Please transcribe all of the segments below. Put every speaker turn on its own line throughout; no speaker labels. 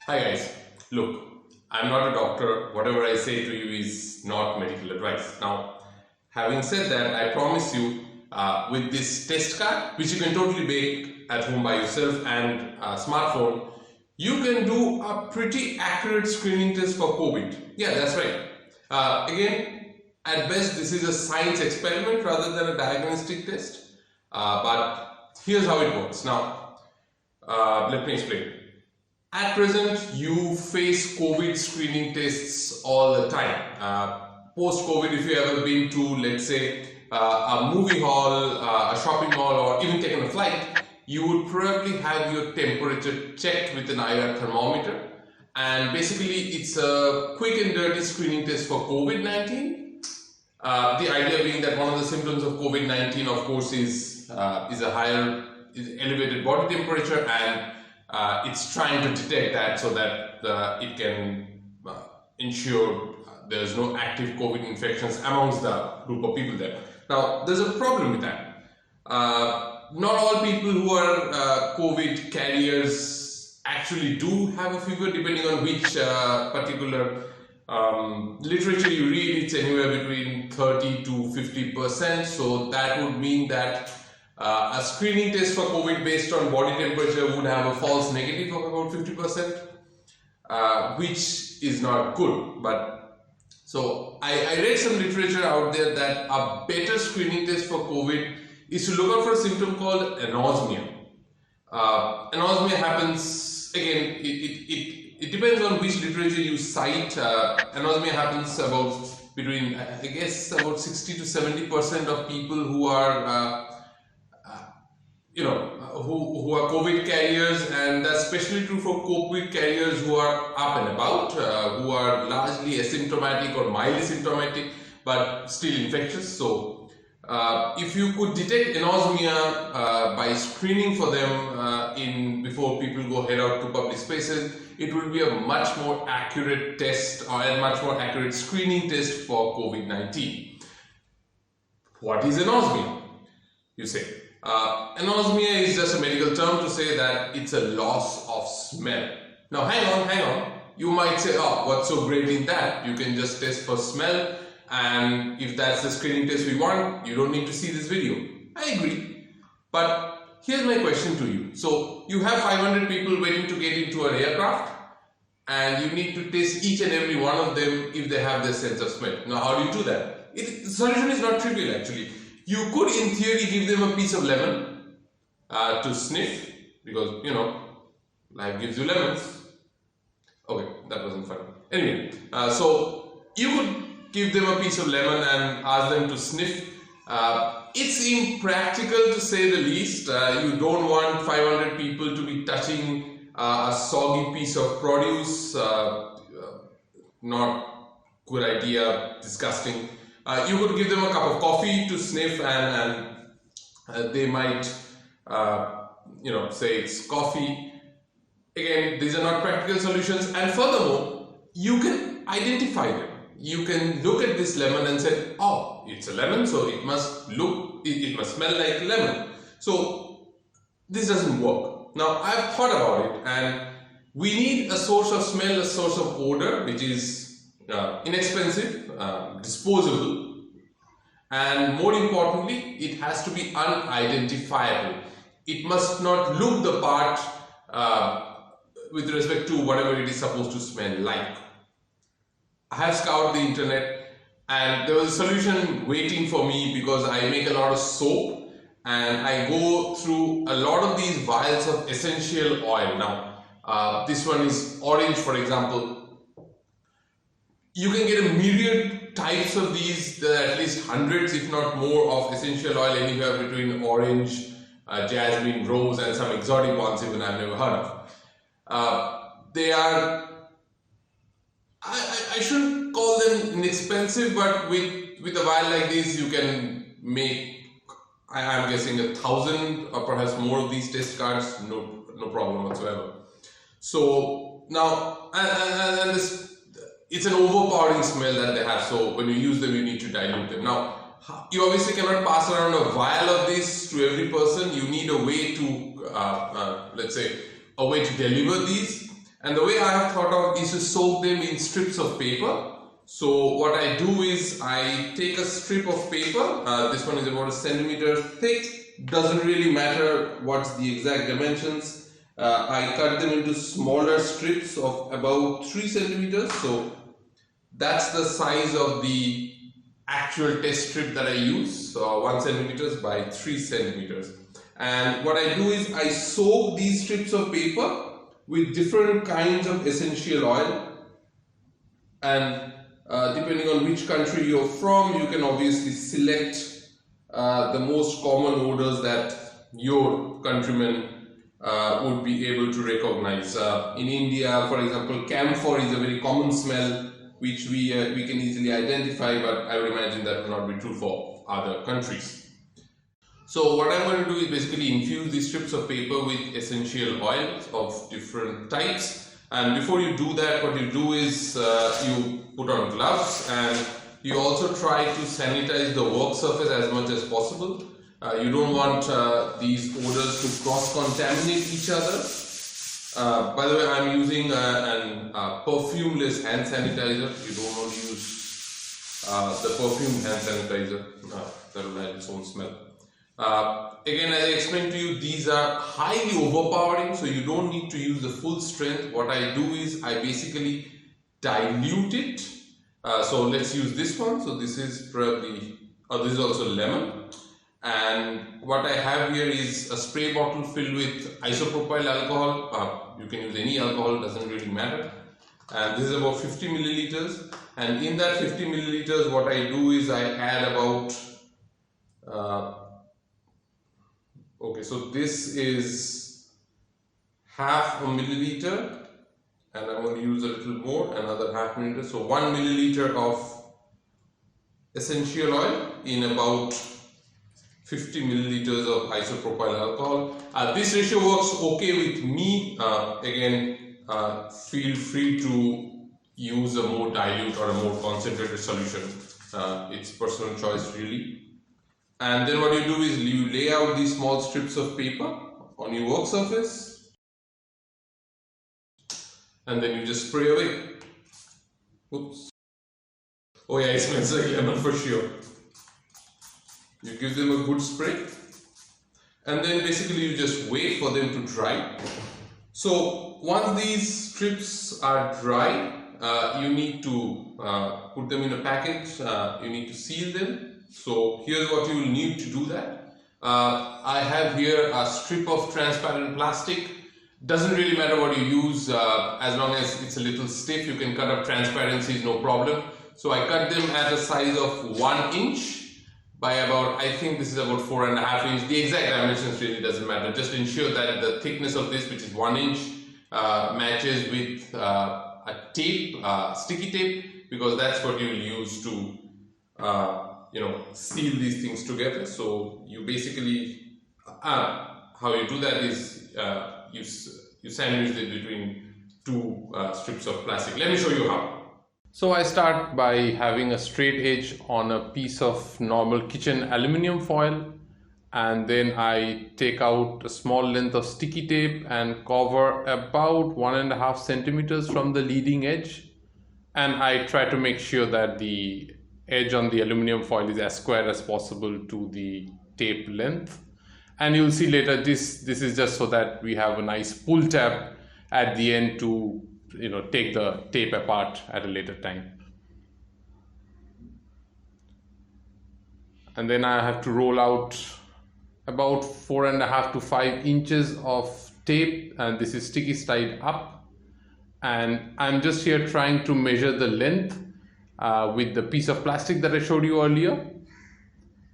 Hi guys, look, I'm not a doctor. Whatever I say to you is not medical advice. Now, having said that, I promise you with this test card, which you can totally make at home by yourself and a smartphone, you can do a pretty accurate screening test for COVID. Yeah, that's right. Again, at best, this is a science experiment rather than a diagnostic test. But here's how it works. Now, let me explain. At present, you face COVID screening tests all the time. Post-COVID, if you ever been to, let's say, a movie hall, a shopping mall, or even taken a flight, you would probably have your temperature checked with an IR thermometer. And basically, it's a quick and dirty screening test for COVID-19. The idea being that one of the symptoms of COVID-19, of course, is elevated body temperature, and it's trying to detect that so that it can ensure there's no active COVID infections amongst the group of people there. Now, there's a problem with that. Not all people who are COVID carriers actually do have a fever, depending on which particular literature you read. It's anywhere between 30 to 50%. So that would mean that a screening test for COVID based on body temperature would have a false negative of about 50%, which is not good. But so I read some literature out there that a better screening test for COVID is to look out for a symptom called anosmia. Anosmia happens, again, it depends on which literature you cite. Anosmia happens about between, I guess, about 60 to 70% of people who are who are COVID carriers, and that's especially true for COVID carriers who are up and about, who are largely asymptomatic or mildly symptomatic, but still infectious. So, if you could detect anosmia by screening for them before people go head out to public spaces, it will be a much more accurate test or a much more accurate screening test for COVID-19. What is anosmia? You say. Anosmia is just a medical term to say that it's a loss of smell. Now hang on. You might say, oh, what's so great in that? You can just test for smell, and if that's the screening test we want, you don't need to see this video. I agree. But here's my question to you. So you have 500 people waiting to get into an aircraft, and you need to test each and every one of them if they have their sense of smell. Now how do you do that? The solution is not trivial actually. You could, in theory, give them a piece of lemon to sniff, because, life gives you lemons. Okay, that wasn't funny. Anyway, so you could give them a piece of lemon and ask them to sniff. It's impractical to say the least. You don't want 500 people to be touching a soggy piece of produce. Not good idea, disgusting. You could give them a cup of coffee to sniff, and they might, say it's coffee. Again, these are not practical solutions, and furthermore, you can identify them. You can look at this lemon and say, oh, it's a lemon, so it must smell like lemon. So this doesn't work. Now, I've thought about it, and we need a source of smell, a source of odor, which is inexpensive, disposable, and more importantly, it has to be unidentifiable. It must not look the part with respect to whatever it is supposed to smell like. I have scoured the internet, and there was a solution waiting for me because I make a lot of soap and I go through a lot of these vials of essential oil. Now, this one is orange, for example. You can get a myriad types of these. There are at least hundreds, if not more, of essential oil, anywhere between orange, jasmine, rose, and some exotic ones even I've never heard of. They are, I shouldn't call them inexpensive, but with a vial like this, you can make, I'm guessing, 1,000 or perhaps more of these test cards, no problem whatsoever. So now, and this, it's an overpowering smell that they have, so when you use them, you need to dilute them. Now, you obviously cannot pass around a vial of this to every person. You need a way to, let's say, a way to deliver these. And the way I have thought of is to soak them in strips of paper. So what I do is I take a strip of paper, this one is about a centimeter thick, doesn't really matter what's the exact dimensions. I cut them into smaller strips of about 3 centimeters. So that's the size of the actual test strip that I use, so 1 centimeters by 3 centimeters. And what I do is I soak these strips of paper with different kinds of essential oil, and depending on which country you're from, you can obviously select the most common odors that your countrymen would be able to recognize. In India, for example, camphor is a very common smell which we can easily identify, but I would imagine that will not be true for other countries. So what I'm going to do is basically infuse these strips of paper with essential oils of different types. And before you do that, what you do is you put on gloves, and you also try to sanitize the work surface as much as possible. You don't want these odors to cross-contaminate each other. By the way, I'm using a perfumeless hand sanitizer. You don't want to use the perfumed hand sanitizer. That will have its own smell. Again, as I explained to you, these are highly overpowering, so you don't need to use the full strength. What I do is I basically dilute it. So let's use this one. So this is probably, this is also lemon. And what I have here is a spray bottle filled with isopropyl alcohol. You can use any alcohol, doesn't really matter. And this is about 50 milliliters. And in that 50 milliliters, what I do is I add about okay, so this is half a milliliter, and I'm going to use a little more, another half milliliter. So 1 milliliter of essential oil in about 50 milliliters of isopropyl alcohol. This ratio works okay with me. Again, feel free to use a more dilute or a more concentrated solution. It's personal choice really. And then what you do is you lay out these small strips of paper on your work surface, and then you just spray away. Oops. Oh yeah, it smells like lemon for sure. You give them a good spray, and then basically you just wait for them to dry. So once these strips are dry, you need to put them in a package. You need to seal them. So here's what you will need to do that. I have here a strip of transparent plastic. Doesn't really matter what you use, as long as it's a little stiff. You can cut up transparencies, no problem. So I cut them at a size of 1 inch by about, I think this is about 4.5 inches. The exact dimensions really doesn't matter. Just ensure that the thickness of this, which is 1 inch, matches with a tape, sticky tape, because that's what you will use to seal these things together. So you basically, how you do that is you sandwich it between two strips of plastic. Let me show you how. So I start by having a straight edge on a piece of normal kitchen aluminum foil, and then I take out a small length of sticky tape and cover about 1.5 centimeters from the leading edge, and I try to make sure that the edge on the aluminum foil is as square as possible to the tape length. And you'll see later this is just so that we have a nice pull tab at the end to take the tape apart at a later time. And then I have to roll out about 4.5 to 5 inches of tape, and this is sticky side up, and I'm just here trying to measure the length with the piece of plastic that I showed you earlier,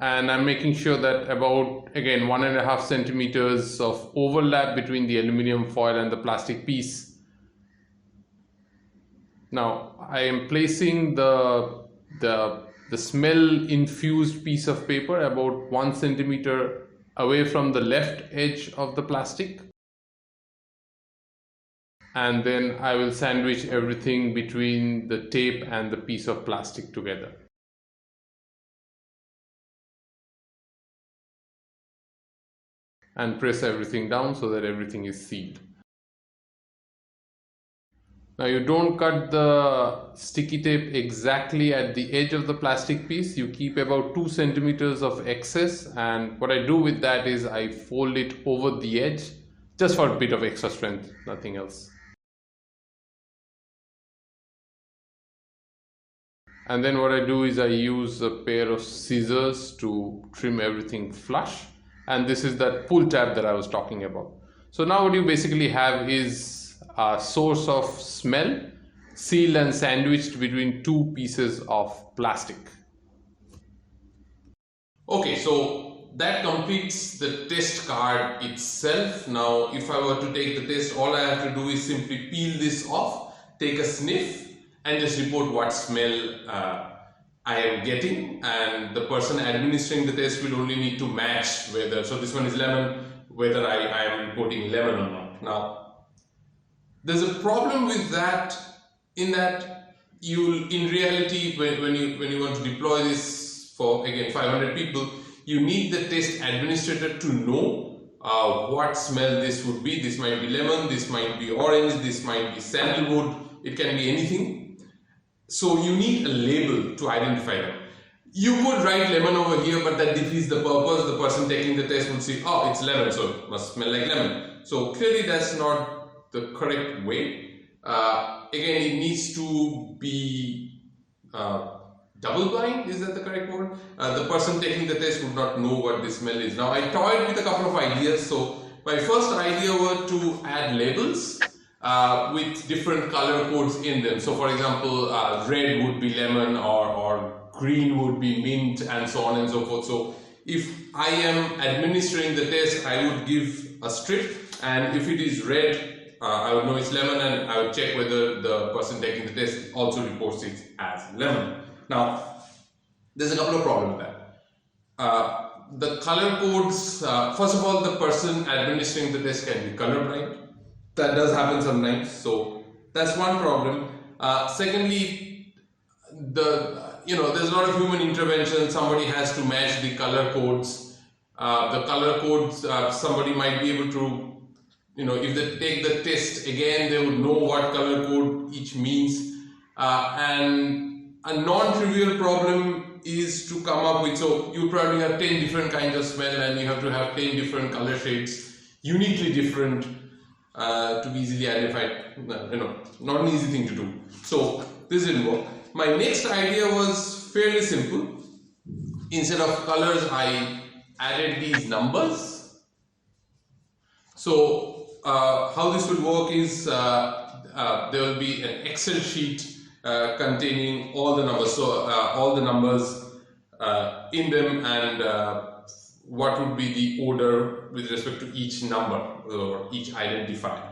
and I'm making sure that about, again, 1.5 centimeters of overlap between the aluminum foil and the plastic piece. Now I am placing the smell infused piece of paper about 1 centimeter away from the left edge of the plastic, and then I will sandwich everything between the tape and the piece of plastic together. And press everything down so that everything is sealed. Now you don't cut the sticky tape exactly at the edge of the plastic piece. You keep about 2 centimeters of excess, and what I do with that is I fold it over the edge just for a bit of extra strength, nothing else. And then what I do is I use a pair of scissors to trim everything flush, and this is that pull tab that I was talking about. So now what you basically have is a source of smell sealed and sandwiched between 2 pieces of plastic. Okay, so that completes the test card itself. Now if I were to take the test, all I have to do is simply peel this off, take a sniff, and just report what smell I am getting, and the person administering the test will only need to match whether, so this one is lemon, whether I am reporting lemon or not. Now there's a problem with that, in that in reality when you want to deploy this for again 500 people, you need the test administrator to know what smell this would be. This might be lemon, this might be orange, this might be sandalwood, it can be anything. So you need a label to identify them. You could write lemon over here, but that defeats the purpose. The person taking the test would say, oh, it's lemon, so it must smell like lemon. So clearly that's not the correct way. Again, it needs to be double blind, is that the correct word? The person taking the test would not know what the smell is. Now I toyed with a couple of ideas. So my first idea was to add labels with different color codes in them. So for example, red would be lemon, or green would be mint, and so on and so forth. So if I am administering the test, I would give a strip, and if it is red, I would know it's lemon, and I would check whether the person taking the test also reports it as lemon. Now there's a couple of problems with that. The color codes, first of all, the person administering the test can be colorblind. That does happen sometimes, so that's one problem. Secondly, there's a lot of human intervention. Somebody has to match the color codes. The color codes, somebody might be able to, if they take the test again, they would know what color code each means. And a non-trivial problem is to come up with, so you probably have 10 different kinds of smell, and you have to have 10 different color shades, uniquely different, to be easily identified. Not an easy thing to do. So this didn't work. My next idea was fairly simple. Instead of colors, I added these numbers. So how this will work is there will be an Excel sheet containing all the numbers. So all the numbers in them, and what would be the order with respect to each number or each identifier.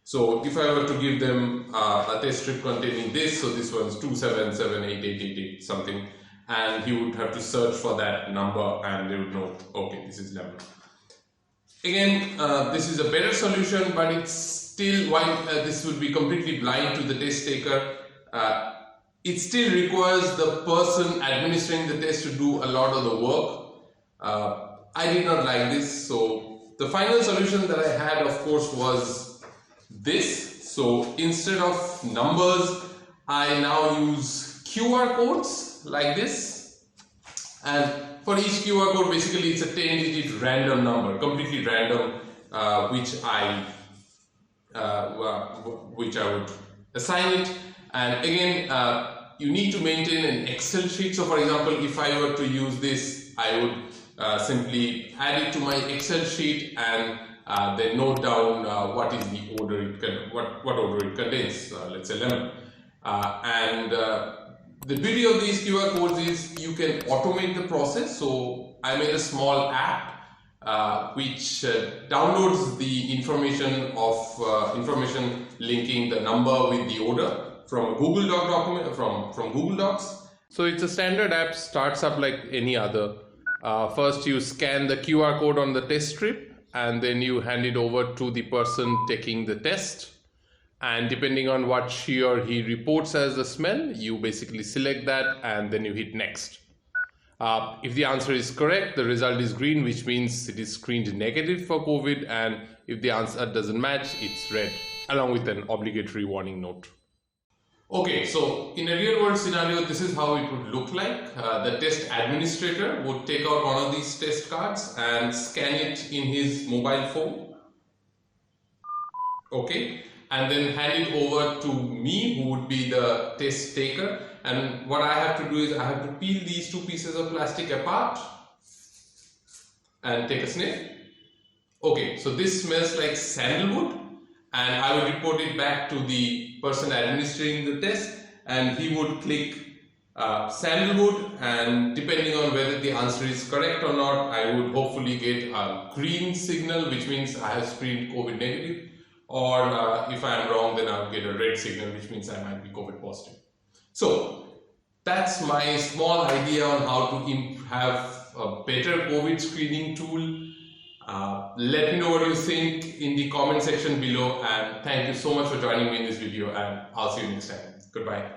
So if I were to give them a test strip containing this, so this one's 2778888 something, and he would have to search for that number, and they would know, okay, this is lemon. Again, this is a better solution, but it's still, while this would be completely blind to the test taker, it still requires the person administering the test to do a lot of the work. I did not like this, so the final solution that I had, of course, was this. So instead of numbers, I now use QR codes like this, and for each QR code, basically it's a 10-digit random number, completely random, which I would assign it. And again, you need to maintain an Excel sheet. So for example, if I were to use this, I would simply add it to my Excel sheet, and then note down what is the order what order it contains. Let's say lemon. The beauty of these QR codes is you can automate the process. So I made a small app which downloads the information linking the number with the order from a Google Doc document, from Google Docs. So it's a standard app, starts up like any other. First you scan the QR code on the test strip, and then you hand it over to the person taking the test. And depending on what she or he reports as the smell, you basically select that, and then you hit next. If the answer is correct, the result is green, which means it is screened negative for COVID, and if the answer doesn't match, it's red, along with an obligatory warning note. Okay, so in a real world scenario, this is how it would look like. The test administrator would take out one of these test cards and scan it in his mobile phone. Okay, and then hand it over to me, who would be the test taker. And what I have to do is I have to peel these two pieces of plastic apart and take a sniff. Okay, so this smells like sandalwood, and I would report it back to the person administering the test, and he would click sandalwood, and depending on whether the answer is correct or not, I would hopefully get a green signal, which means I have screened COVID negative, or if I am wrong, then I'll get a red signal, which means I might be COVID positive. So that's my small idea on how to have a better COVID screening tool. Let me know what you think in the comment section below, and thank you so much for joining me in this video, and I'll see you next time. Goodbye.